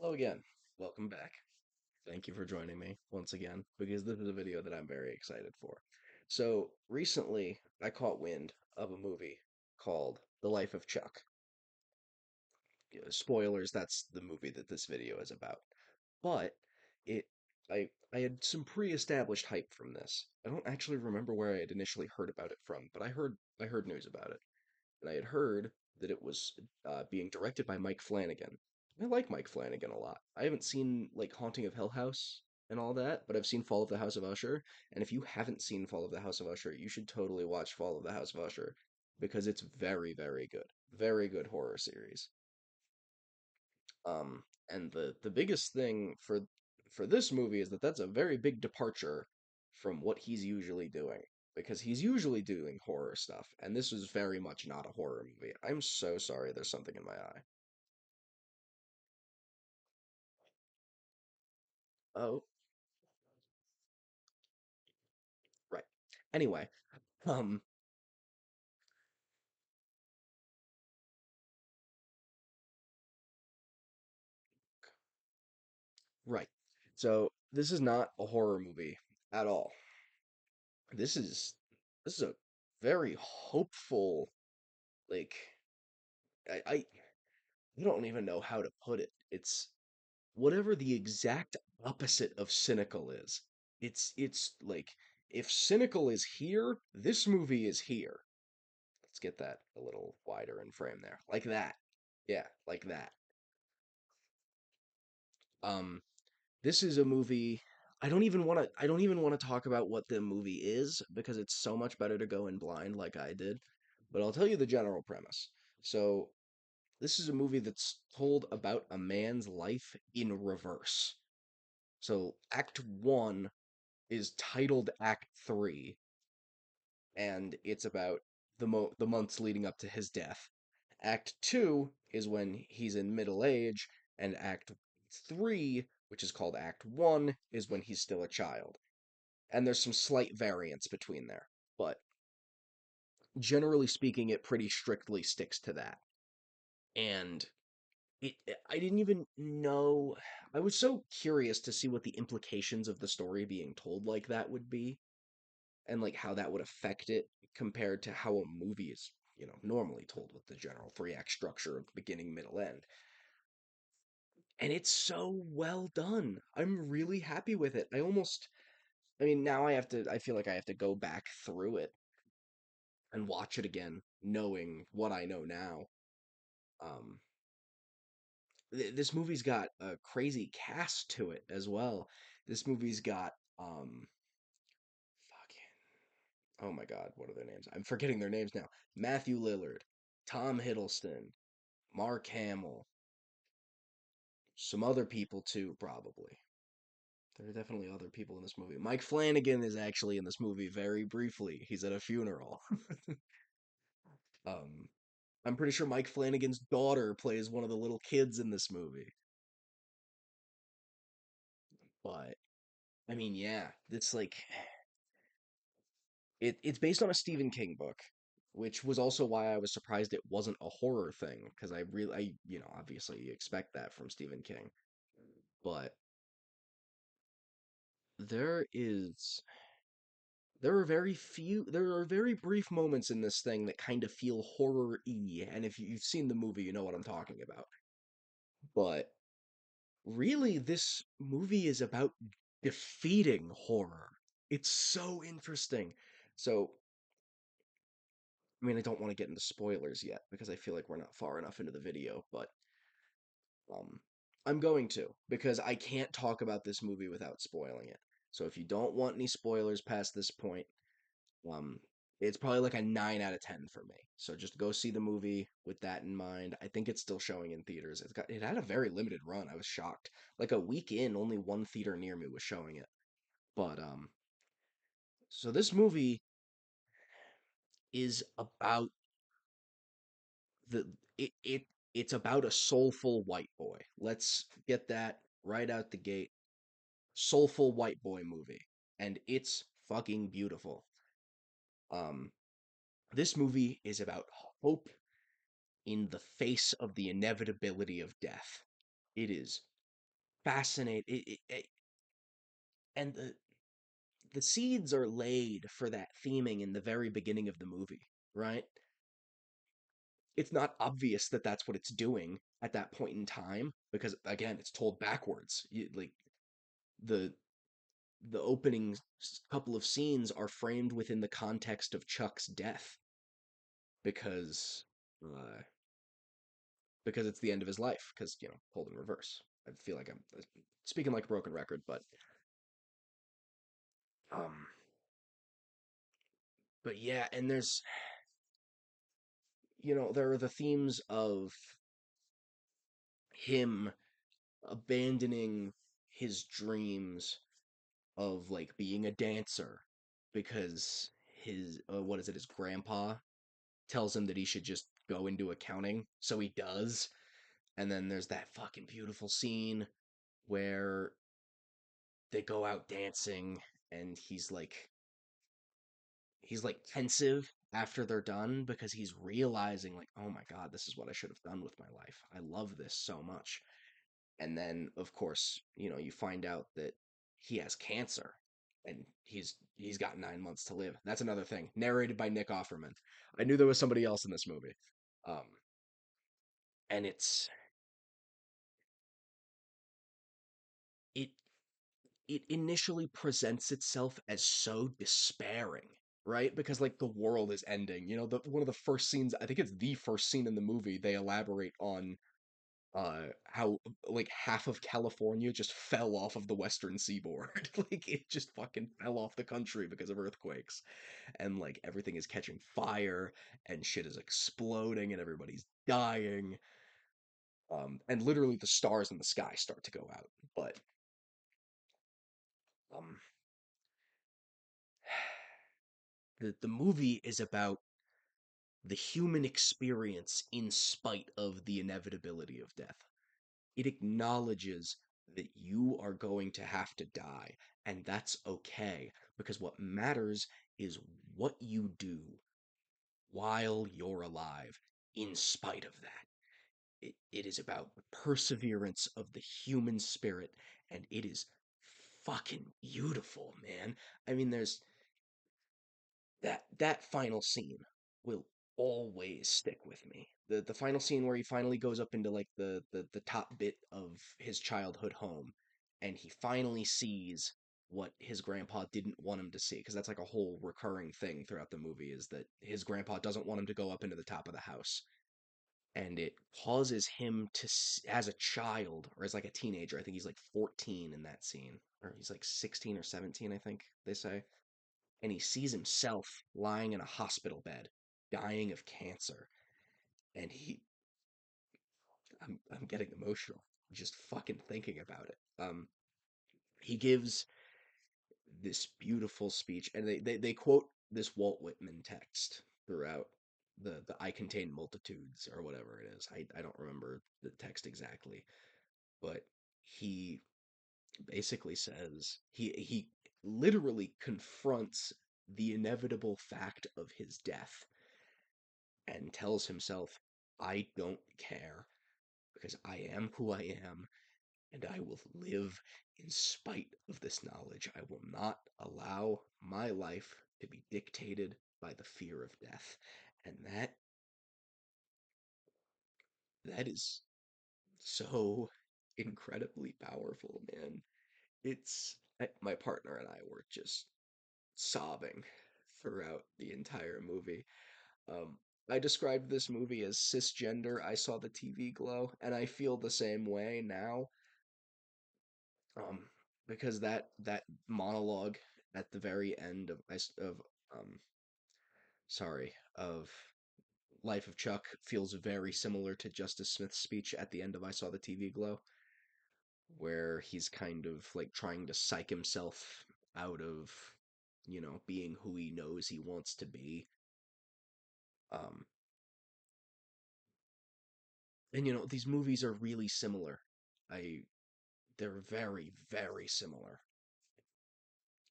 Hello again. Welcome back. Thank you for joining me once again because this is a video that I'm very excited for. So, recently I caught wind of a movie called The Life of Chuck. Spoilers, that's the movie that this video is about. But it I had some pre-established hype from this. I don't actually remember where I had initially heard about it from, but I heard news about it. And I had heard that it was being directed by Mike Flanagan. I like Mike Flanagan a lot. I haven't seen like Haunting of Hill House and all that, but I've seen Fall of the House of Usher. And if you haven't seen Fall of the House of Usher, you should totally watch Fall of the House of Usher because it's very, very good. Very good horror series. And the biggest thing for this movie is that that's a very big departure from what he's usually doing because he's usually doing horror stuff, and this is very much not a horror movie. I'm so sorry. There's something in my eye. Oh, right. Anyway, um, right. So this is not a horror movie at all. This is this is a very hopeful, like I don't even know how to put it. It's whatever the exact opposite of cynical is. It's like if cynical is here, this movie is here. Let's get that a little wider in frame there. Like that. Yeah, like that. Um this is a movie I don't even want to talk about what the movie is because it's so much better to go in blind like I did. But I'll tell you the general premise. So, this is a movie that's told about a man's life in reverse. So, Act 1 is titled Act 3, and it's about the months leading up to his death. Act 2 is when he's in middle age, and Act 3, which is called Act 1, is when he's still a child. And there's some slight variance between there, but generally speaking, it pretty strictly sticks to that. And I didn't even know. I was so curious to see what the implications of the story being told like that would be and like how that would affect it compared to how a movie is, normally told with the general three act structure of beginning, middle, end. And it's so well done. I'm really happy with it. I mean, now I feel like I have to go back through it and watch it again, knowing what I know now. Um, this movie's got a crazy cast to it as well. This movie's got, fucking, oh my God, what are their names? I'm forgetting their names now. Matthew Lillard, Tom Hiddleston, Mark Hamill, some other people too, probably. There are definitely other people in this movie. Mike Flanagan is actually in this movie very briefly. He's at a funeral. um, I'm pretty sure Mike Flanagan's daughter plays one of the little kids in this movie. But I mean, yeah, it's like it's based on a Stephen King book, which was also why I was surprised it wasn't a horror thing because obviously you expect that from Stephen King, but there is there are very brief moments in this thing that kind of feel horror-y, and if you've seen the movie, you know what I'm talking about. But really, this movie is about defeating horror. It's so interesting. So, I mean, I don't want to get into spoilers yet because I feel like we're not far enough into the video, but um, I'm going to because I can't talk about this movie without spoiling it. So if you don't want any spoilers past this point, Um, it's probably like a 9 out of 10 for me. So just go see the movie with that in mind. I think it's still showing in theaters. It had a very limited run. I was shocked. Like a week in, only one theater near me was showing it. But so this movie is about the it's about a soulful white boy. Let's get that right out the gate. Soulful white boy movie. And it's fucking beautiful. Um this movie is about hope in the face of the inevitability of death. It is. fascinate and the seeds are laid for that theming in the very beginning of the movie, right? It's not obvious that that's what it's doing at that point in time because again, it's told backwards. Like the the opening couple of scenes are framed within the context of Chuck's death because uh, because it's the end of his life because hold in reverse. I feel like I'm speaking like a broken record, um but yeah, and there are the themes of him abandoning his dreams of like being a dancer because his what is it, his grandpa tells him that he should just go into accounting, so he does. And then there's that fucking beautiful scene where they go out dancing and he's like pensive after they're done because he's realizing like, oh my god, this is what I should have done with my life. I love this so much. And then of course, you find out that he has cancer and he's got 9 months to live. That's another thing. Narrated by Nick Offerman. I knew there was somebody else in this movie. Um, and it it initially presents itself as so despairing, right? Because like the world is ending. One of the first scenes, I think it's the first scene in the movie, they elaborate on how like half of California just fell off of the western seaboard. Like it just fucking fell off the country because of earthquakes. And like everything is catching fire and shit is exploding and everybody's dying. And literally the stars in the sky start to go out. But um the movie is about the human experience in spite of the inevitability of death. It acknowledges that you are going to have to die, and that's okay, because what matters is what you do while you're alive, in spite of that. It is about the perseverance of the human spirit, and it is fucking beautiful, man. I mean, there's that final scene will always stick with me. The final scene where he finally goes up into like the top bit of his childhood home and he finally sees what his grandpa didn't want him to see, because that's like a whole recurring thing throughout the movie is that his grandpa doesn't want him to go up into the top of the house, and it causes him to as a child or as like a teenager, I think he's like 14 in that scene, or he's like 16 or 17, I think they say, and he sees himself lying in a hospital bed, dying of cancer. And I'm getting emotional just fucking thinking about it. He gives this beautiful speech, and they quote this Walt Whitman text throughout the I contain multitudes or whatever it is. I don't remember the text exactly, but he basically says he literally confronts the inevitable fact of his death and tells himself, I don't care because I am who I am and I will live in spite of this knowledge. I will not allow my life to be dictated by the fear of death. And that is so incredibly powerful, man. My partner and I were just sobbing throughout the entire movie. Um, I described this movie as cisgender. I saw the TV glow, and I feel the same way now. Um, because that monologue at the very end um of Life of Chuck feels very similar to Justice Smith's speech at the end of I Saw the TV Glow, where he's kind of like trying to psych himself out of being who he knows he wants to be. Um, and these movies are really similar. I They're very, very similar.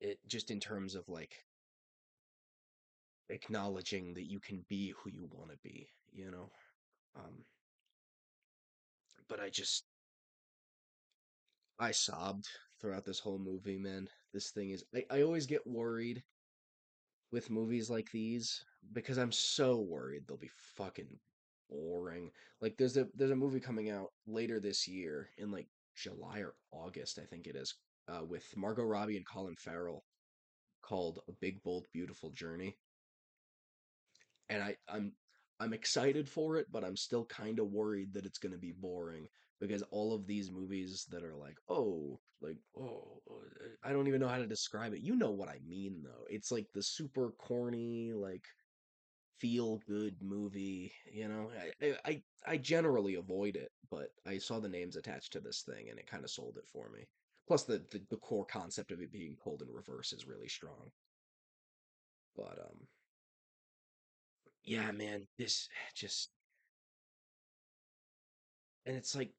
It just in terms of like acknowledging that you can be who you want to be. Um, but I sobbed throughout this whole movie, man. This thing is I always get worried with movies like these because I'm so worried they'll be fucking boring. Like there's a movie coming out later this year in like July or August, I think it is, with Margot Robbie and Colin Farrell called A Big Bold Beautiful Journey. And I'm excited for it, but I'm still kind of worried that it's going to be boring because all of these movies that are I don't even know how to describe it. You know what I mean though. It's like the super corny like feel good movie, you know. I generally avoid it, but I saw the names attached to this thing and it kind of sold it for me. Plus the core concept of it being pulled in reverse is really strong. But yeah, man, this just and it's like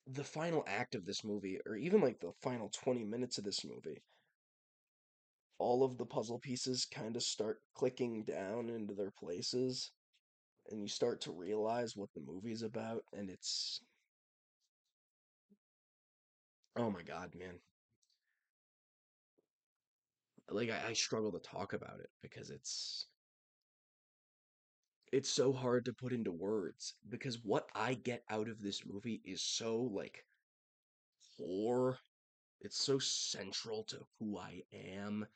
the final act of this movie, or even like the final 20 minutes of this movie, all of the puzzle pieces kind of start clicking down into their places, and you start to realize what the movie's about, and it's, oh my God, man. Like, I struggle to talk about it because it's so hard to put into words because what I get out of this movie is so like core. It's so central to who I am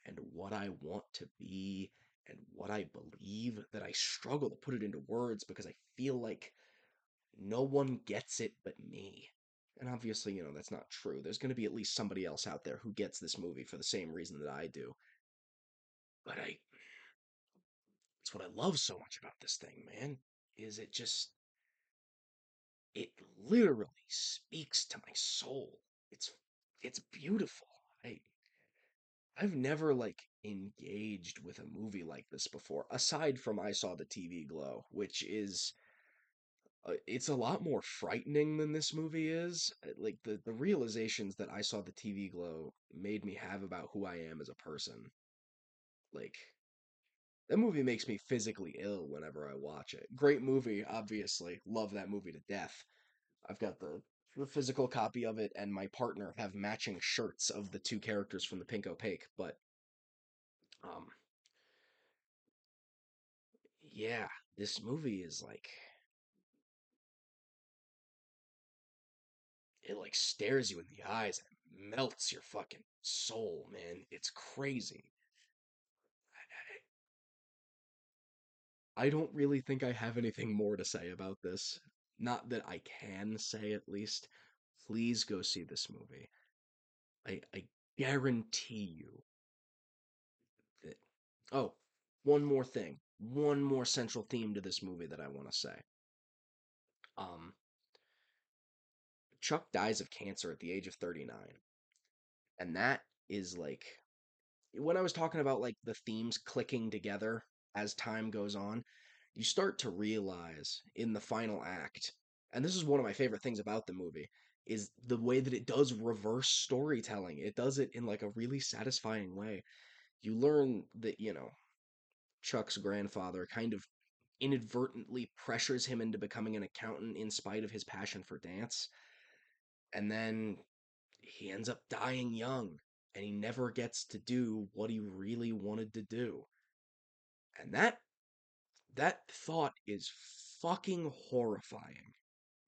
and what I want to be and what I believe that I struggle to put it into words because I feel like no one gets it but me. And obviously, that's not true. There's going to be at least somebody else out there who gets this movie for the same reason that I do. But it's what I love so much about this thing, man, is it literally speaks to my soul. It's beautiful. I I've never like engaged with a movie like this before, aside from I saw the TV Glow, which is it's a lot more frightening than this movie is. Like the realizations that I saw the TV Glow made me have about who I am as a person. Like that movie makes me physically ill whenever I watch it. Great movie, obviously. Love that movie to death. I've got the physical copy of it, and my partner have matching shirts of the two characters from the Pink Opaque. But um, yeah, this movie is like it like stares you in the eyes and melts your fucking soul, man. It's crazy. I don't really think I have anything more to say about this. Not that I can say, at least. Please go see this movie. I guarantee you that. Oh, one more thing. One more central theme to this movie that I want to say. Um, Chuck dies of cancer at the age of 39. And that is like when I was talking about like the themes clicking together as time goes on, you start to realize in the final act, and this is one of my favorite things about the movie, is the way that it does reverse storytelling. It does it in like a really satisfying way. You learn that, Chuck's grandfather kind of inadvertently pressures him into becoming an accountant in spite of his passion for dance. And then he ends up dying young and he never gets to do what he really wanted to do. And that thought is fucking horrifying,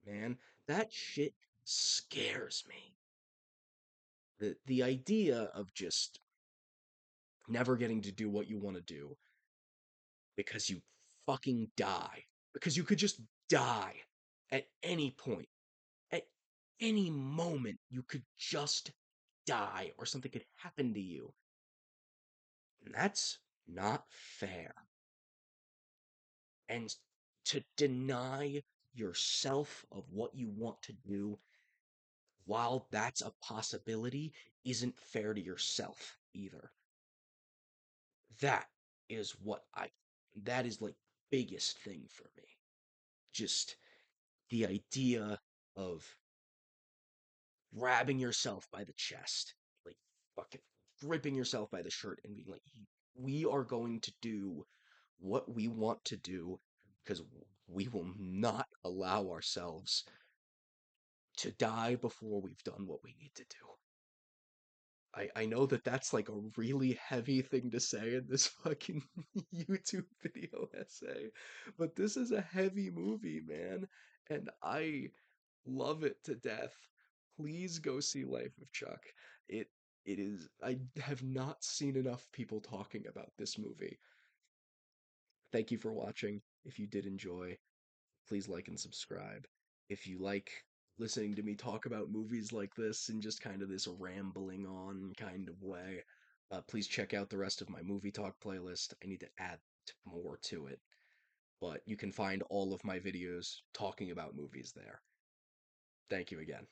man. That shit scares me. The idea of just never getting to do what you want to do because you fucking die. Because you could just die at any point. At any moment you could just die or something could happen to you. And that's not fair. And to deny yourself of what you want to do while that's a possibility isn't fair to yourself either. That is what I that is like biggest thing for me. Just the idea of grabbing yourself by the chest, like fucking gripping yourself by the shirt and being like, we are going to do what we want to do because we will not allow ourselves to die before we've done what we need to do. I know that that's like a really heavy thing to say in this fucking YouTube video essay, but this is a heavy movie, man, and I love it to death. Please go see Life of Chuck. It it is I have not seen enough people talking about this movie. Thank you for watching. If you did enjoy, please like and subscribe. If you like listening to me talk about movies like this in just kind of this rambling on kind of way, please check out the rest of my movie talk playlist. I need to add more to it, but you can find all of my videos talking about movies there. Thank you again.